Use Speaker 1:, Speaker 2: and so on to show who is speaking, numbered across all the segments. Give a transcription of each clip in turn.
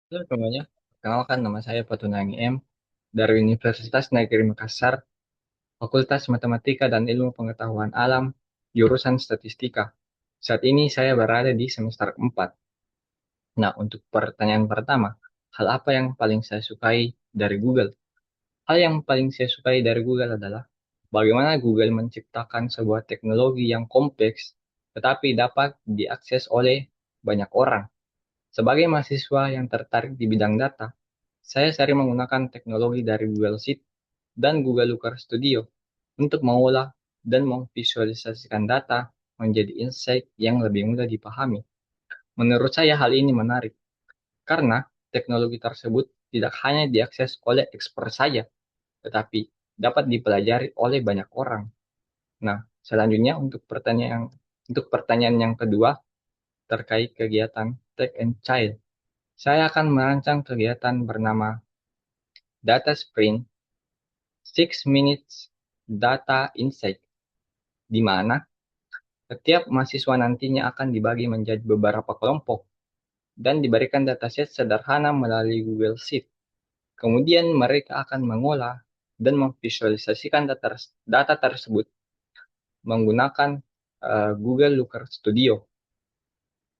Speaker 1: Halo semuanya, perkenalkan nama saya Patunangi M dari Universitas Negeri Makassar, Fakultas Matematika dan Ilmu Pengetahuan Alam, jurusan Statistika. Saat ini saya berada di semester 4. Nah, untuk pertanyaan pertama, hal apa yang paling saya sukai dari Google? Hal yang paling saya sukai dari Google adalah bagaimana Google menciptakan sebuah teknologi yang kompleks tetapi dapat diakses oleh banyak orang. Sebagai mahasiswa yang tertarik di bidang data, saya sering menggunakan teknologi dari Google Sheet dan Google Looker Studio untuk mengolah dan memvisualisasikan data menjadi insight yang lebih mudah dipahami. Menurut saya hal ini menarik karena teknologi tersebut tidak hanya diakses oleh expert saja, tetapi dapat dipelajari oleh banyak orang. Nah, selanjutnya untuk pertanyaan yang kedua terkait kegiatan Tech and Child. Saya akan merancang kegiatan bernama Data Sprint 6 Minutes Data Insight, di mana setiap mahasiswa nantinya akan dibagi menjadi beberapa kelompok dan diberikan dataset sederhana melalui Google Sheet. Kemudian mereka akan mengolah dan memvisualisasikan data tersebut menggunakan Google Looker Studio.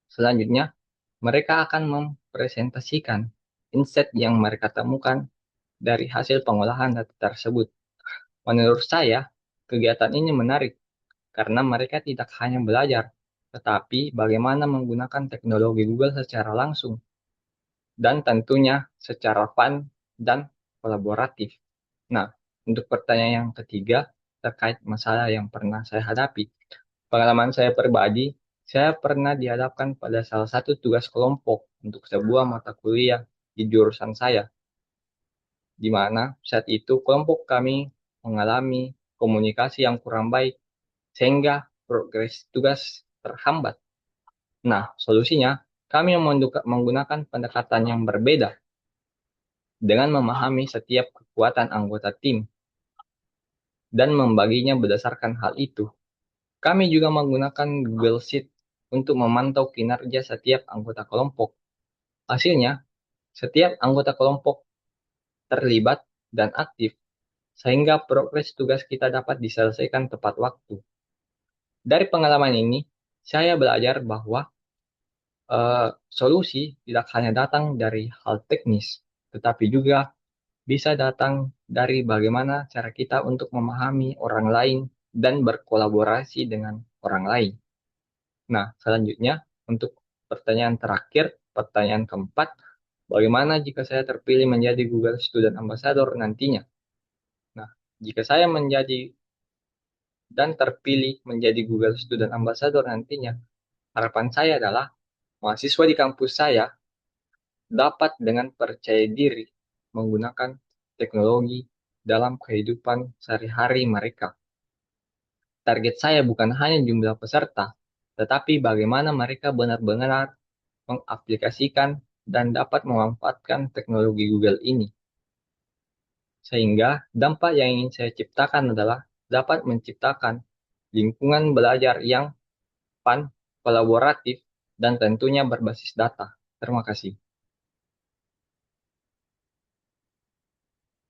Speaker 1: Selanjutnya, mereka akan mempresentasikan insight yang mereka temukan dari hasil pengolahan data tersebut. Menurut saya, kegiatan ini menarik karena mereka tidak hanya belajar, tetapi bagaimana menggunakan teknologi Google secara langsung dan tentunya secara fun dan kolaboratif. Nah, untuk pertanyaan yang ketiga terkait masalah yang pernah saya hadapi. Pengalaman saya pribadi, saya pernah dihadapkan pada salah satu tugas kelompok untuk sebuah mata kuliah di jurusan saya, di mana saat itu kelompok kami mengalami komunikasi yang kurang baik sehingga progres tugas terhambat. Nah, solusinya kami menggunakan pendekatan yang berbeda dengan memahami setiap kekuatan anggota tim dan membaginya berdasarkan hal itu. Kami juga menggunakan Google Sheet untuk memantau kinerja setiap anggota kelompok. Hasilnya, setiap anggota kelompok terlibat dan aktif sehingga progres tugas kita dapat diselesaikan tepat waktu. Dari pengalaman ini, saya belajar bahwa solusi tidak hanya datang dari hal teknis, tetapi juga bisa datang dari bagaimana cara kita untuk memahami orang lain dan berkolaborasi dengan orang lain. Nah, selanjutnya untuk pertanyaan terakhir, pertanyaan keempat, bagaimana jika saya terpilih menjadi Google Student Ambassador nantinya? Nah, jika saya menjadi dan terpilih menjadi Google Student Ambassador nantinya, harapan saya adalah mahasiswa di kampus saya dapat dengan percaya diri menggunakan teknologi dalam kehidupan sehari-hari mereka. Target saya bukan hanya jumlah peserta, tetapi bagaimana mereka benar-benar mengaplikasikan dan dapat memanfaatkan teknologi Google ini. Sehingga dampak yang ingin saya ciptakan adalah dapat menciptakan lingkungan belajar yang fun, kolaboratif, dan tentunya berbasis data. Terima kasih.